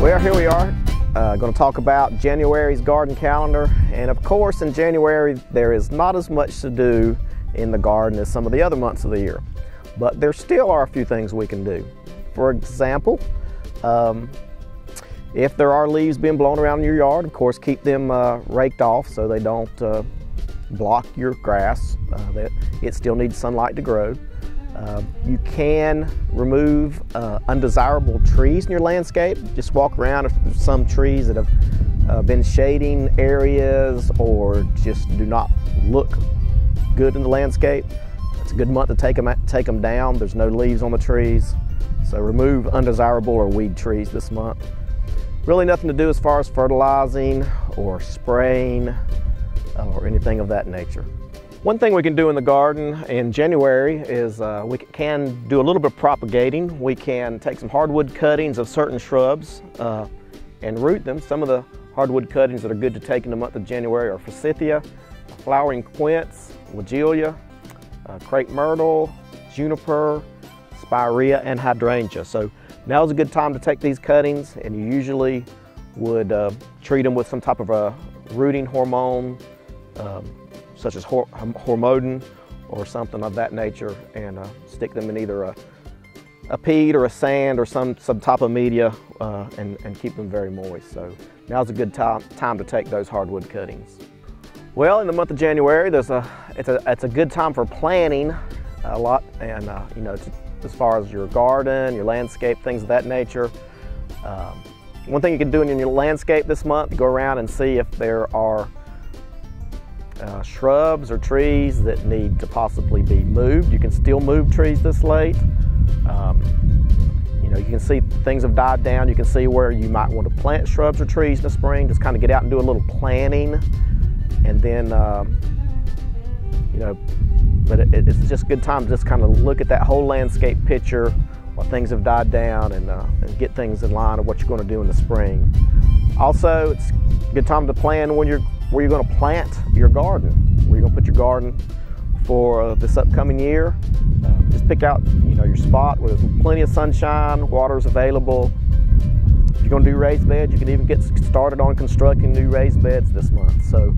Well, here we are, going to talk about January's garden calendar. And of course, in January, there is not as much to do in the garden as some of the other months of the year. But there still are a few things we can do. For example, if there are leaves being blown around in your yard, of course, keep them raked off so they don't block your grass. It still needs sunlight to grow. You can remove undesirable trees in your landscape. Just walk around if there's some trees that have been shading areas or just do not look good in the landscape. It's a good month to take them down. There's no leaves on the trees. So remove undesirable or weed trees this month. Really nothing to do as far as fertilizing or spraying or anything of that nature. One thing we can do in the garden in January is we can do a little bit of propagating. We can take some hardwood cuttings of certain shrubs and root them. Some of the hardwood cuttings that are good to take in the month of January are forsythia, flowering quince, logelia, crepe myrtle, juniper, spirea, and hydrangea. So now's a good time to take these cuttings, and you usually would treat them with some type of a rooting hormone, such as hormone or something of that nature, and stick them in either a peat or a sand or some type of media and keep them very moist. So now's a good time to take those hardwood cuttings. Well, in the month of January, it's a good time for planting a lot, and you know, as far as your garden, your landscape, things of that nature. One thing you can do in your landscape this month, go around and see if there are shrubs or trees that need to possibly be moved. You can still move trees this late. You know, you can see things have died down. You can see where you might want to plant shrubs or trees in the spring. Just kind of get out and do a little planning, and then you know, but it's just a good time to just kind of look at that whole landscape picture while things have died down, and get things in line of what you're going to do in the spring. Also, it's a good time to plan where you're going to plant your garden, where you're going to put your garden for this upcoming year. Just pick out, you know, your spot where there's plenty of sunshine, water's available. If you're going to do raised beds, you can even get started on constructing new raised beds this month. So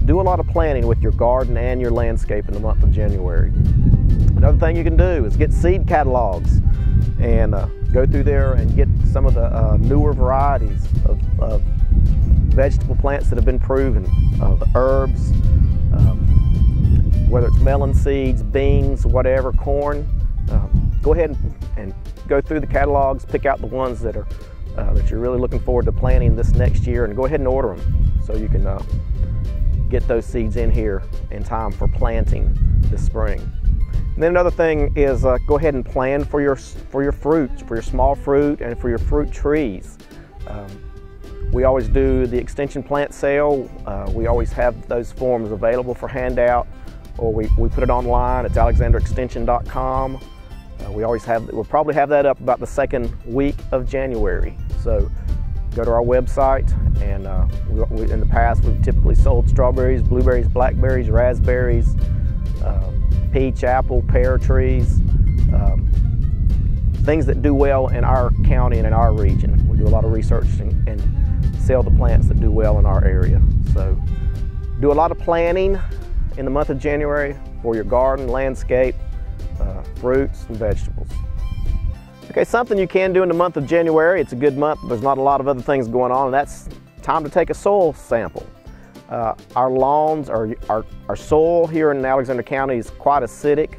do a lot of planning with your garden and your landscape in the month of January. Another thing you can do is get seed catalogs and go through there and get some of the newer varieties of vegetable plants that have been proven, the herbs, whether it's melon seeds, beans, whatever, corn. Go ahead and go through the catalogs, pick out the ones that you're really looking forward to planting this next year, and go ahead and order them so you can get those seeds in here in time for planting this spring. And then another thing is go ahead and plan for your fruits, for your small fruit, and for your fruit trees. We always do the extension plant sale. We always have those forms available for handout, or we put it online. It's alexanderextension.com. We'll probably have that up about the second week of January. So go to our website, and in the past we've typically sold strawberries, blueberries, blackberries, raspberries, peach, apple, pear trees, things that do well in our county and in our region. We do a lot of research and sell the plants that do well in our area. So do a lot of planning in the month of January for your garden, landscape, fruits and vegetables. Okay, something you can do in the month of January, it's a good month, there's not a lot of other things going on, and that's time to take a soil sample. Our lawns, our soil here in Alexander County is quite acidic.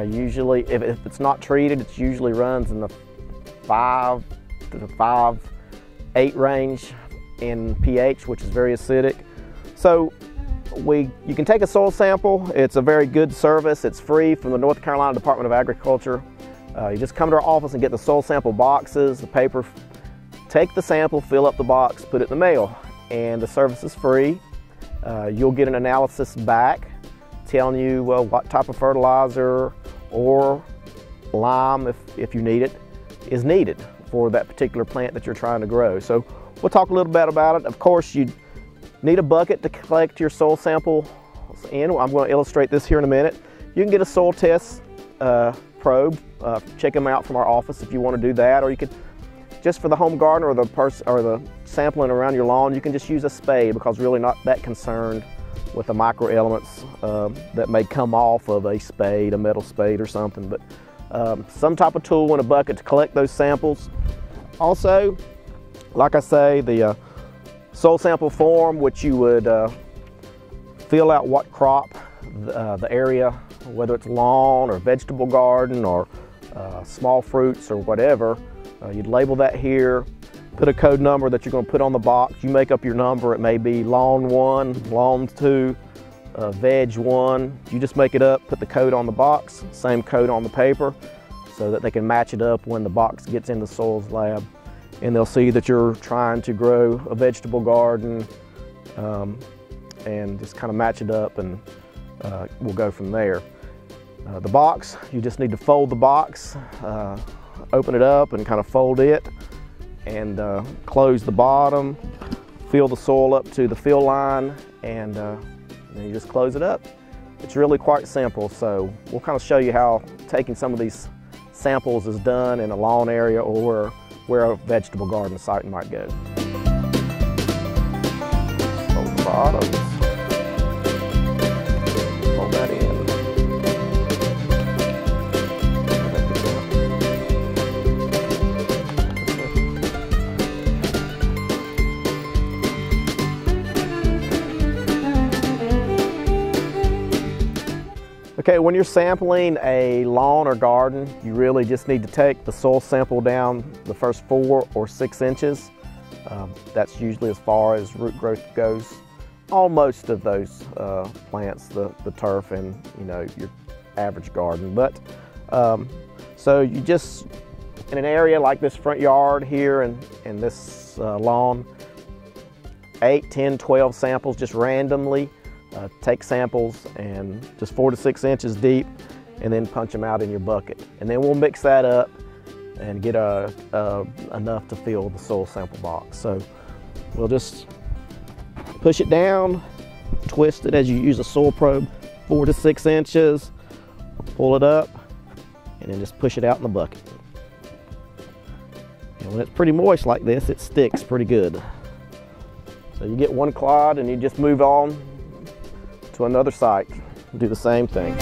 Usually, if it's not treated, it usually runs in the 5 to the 5.8 range in pH, which is very acidic. So you can take a soil sample. It's a very good service. It's free from the North Carolina Department of Agriculture. You just come to our office and get the soil sample boxes, the paper, take the sample, fill up the box, put it in the mail, and the service is free. You'll get an analysis back telling you, well, what type of fertilizer or lime, if you need it, is needed for that particular plant that you're trying to grow. So we'll talk a little bit about it. Of course, you need a bucket to collect your soil sample in. I'm going to illustrate this here in a minute. You can get a soil test probe, check them out from our office if you want to do that, or you could just for the home garden or the sampling around your lawn, you can just use a spade, because really not that concerned with the micro elements that may come off of a spade, a metal spade or something. But some type of tool in a bucket to collect those samples. Also, like I say, the soil sample form, which you would fill out what crop, the area, whether it's lawn or vegetable garden or small fruits or whatever. You'd label that here, put a code number that you're going to put on the box. You make up your number. It may be lawn 1, lawn 2, veg 1. You just make it up, put the code on the box, same code on the paper, so that they can match it up when the box gets in the soils lab. And they'll see that you're trying to grow a vegetable garden, and just kind of match it up, and we'll go from there. The box, you just need to fold the box, open it up and kind of fold it, and close the bottom, fill the soil up to the fill line, and then you just close it up. It's really quite simple, so we'll kind of show you how taking some of these samples is done in a lawn area or where a vegetable garden site might go. Fold the bottoms, fold that in. Okay, when you're sampling a lawn or garden, you really just need to take the soil sample down the first 4 or 6 inches. That's usually as far as root growth goes on most of those plants, the turf and your average garden. But so you just, in an area like this front yard here in this lawn, 8, 10, 12 samples just randomly. Take samples and just 4 to 6 inches deep, and then punch them out in your bucket. And then we'll mix that up and get enough to fill the soil sample box. So we'll just push it down, twist it as you use a soil probe, 4 to 6 inches, pull it up, and then just push it out in the bucket. And when it's pretty moist like this, it sticks pretty good. So you get one clod and you just move on to another site, do the same thing.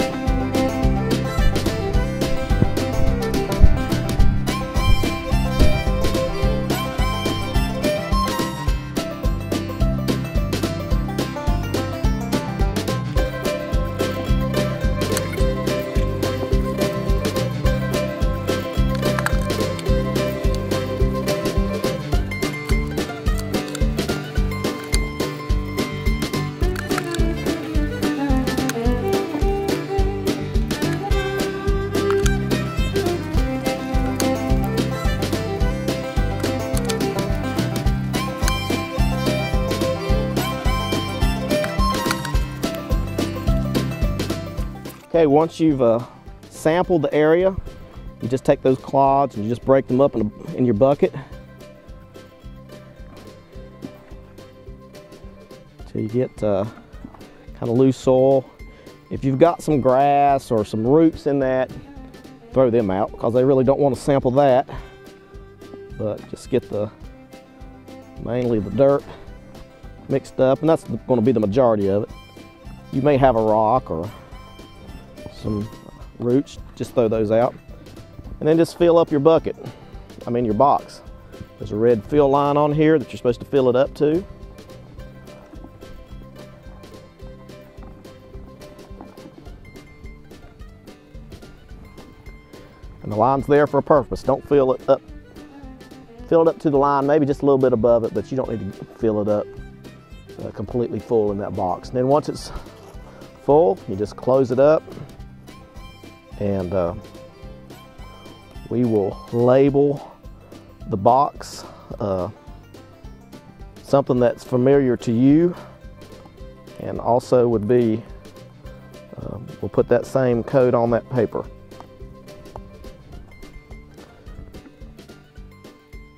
Okay, once you've sampled the area, you just take those clods and you just break them up in your bucket till you get kind of loose soil. If you've got some grass or some roots in that, throw them out, because they really don't want to sample that. But just get mainly the dirt mixed up, and that's going to be the majority of it. You may have a rock or some roots, just throw those out. And then just fill up your bucket, your box. There's a red fill line on here that you're supposed to fill it up to. And the line's there for a purpose. Don't fill it up. Fill it up to the line, maybe just a little bit above it, but you don't need to fill it up completely full in that box. And then once it's full, you just close it up, and we will label the box something that's familiar to you, and also would be, we'll put that same code on that paper.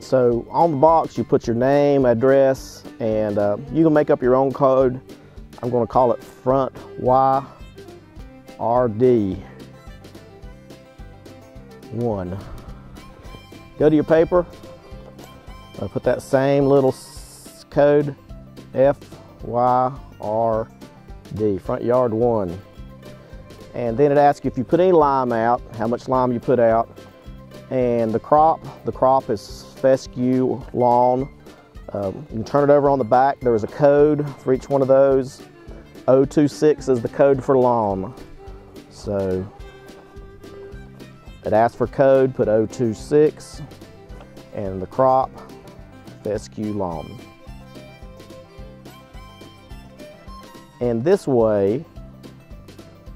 So on the box you put your name, address, and you can make up your own code. I'm going to call it front YRD 1. Go to your paper, I put that same little code, FYRD, front yard 1. And then it asks you if you put any lime out, how much lime you put out. And the crop is fescue lawn. You can turn it over on the back. There is a code for each one of those. 026 is the code for lawn. So it asks for code, put 026, and the crop, fescue lawn. And this way,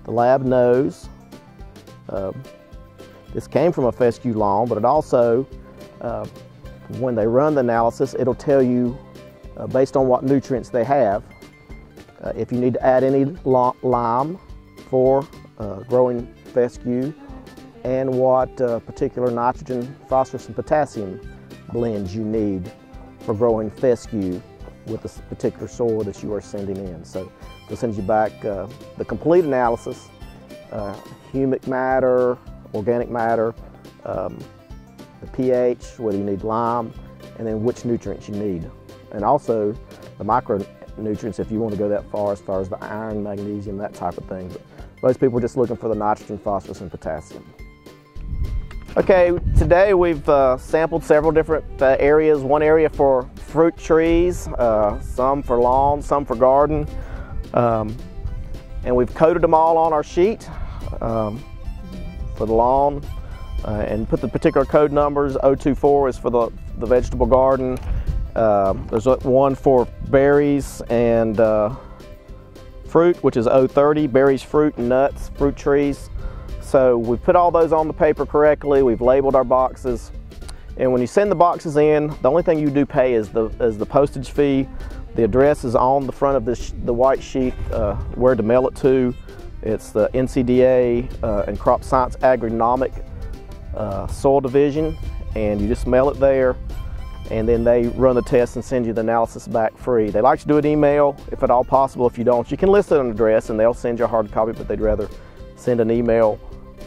the lab knows this came from a fescue lawn, but it also, when they run the analysis, it'll tell you, based on what nutrients they have, if you need to add any lime for growing fescue, and what particular nitrogen, phosphorus, and potassium blends you need for growing fescue with this particular soil that you are sending in. So they'll send you back the complete analysis, humic matter, organic matter, the pH, whether you need lime, and then which nutrients you need. And also the micronutrients if you want to go that far, as the iron, magnesium, that type of thing. But most people are just looking for the nitrogen, phosphorus, and potassium. Okay, today we've sampled several different areas. One area for fruit trees, some for lawn, some for garden. And we've coded them all on our sheet for the lawn and put the particular code numbers. 024 is for the vegetable garden. There's one for berries and fruit, which is 030, berries, fruit, and nuts, fruit trees. So we've put all those on the paper correctly. We've labeled our boxes. And when you send the boxes in, the only thing you do pay is the postage fee. The address is on the front of the white sheet, where to mail it to. It's the NCDA and Crop Science Agronomic Soil Division, and you just mail it there, and then they run the test and send you the analysis back free. They like to do an email, if at all possible. If you don't, you can list an address and they'll send you a hard copy, but they'd rather send an email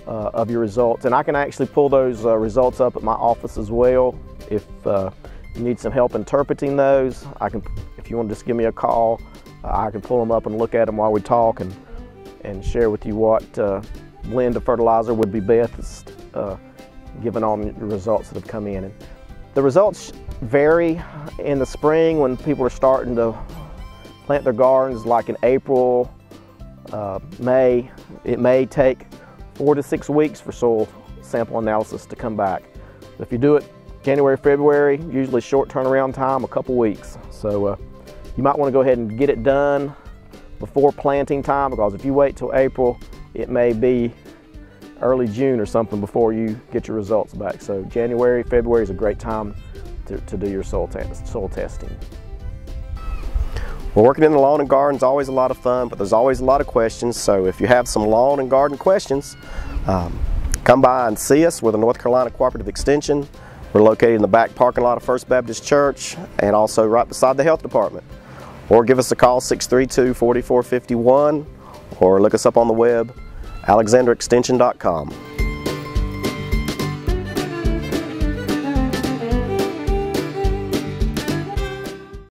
of your results. And I can actually pull those results up at my office as well. If you need some help interpreting those, if you want to just give me a call, I can pull them up and look at them while we talk and share with you what blend of fertilizer would be best given on the results that have come in. And the results vary in the spring when people are starting to plant their gardens, like in April, May. It may take 4 to 6 weeks for soil sample analysis to come back. If you do it January, February, usually short turnaround time, a couple weeks. So you might want to go ahead and get it done before planting time, because if you wait till April, it may be early June or something before you get your results back. So January, February is a great time to do your soil testing. Well, working in the lawn and garden is always a lot of fun, but there's always a lot of questions. So if you have some lawn and garden questions, come by and see us. We're the North Carolina Cooperative Extension. We're located in the back parking lot of First Baptist Church and also right beside the health department. Or give us a call, 632-4451, or look us up on the web, alexanderextension.com.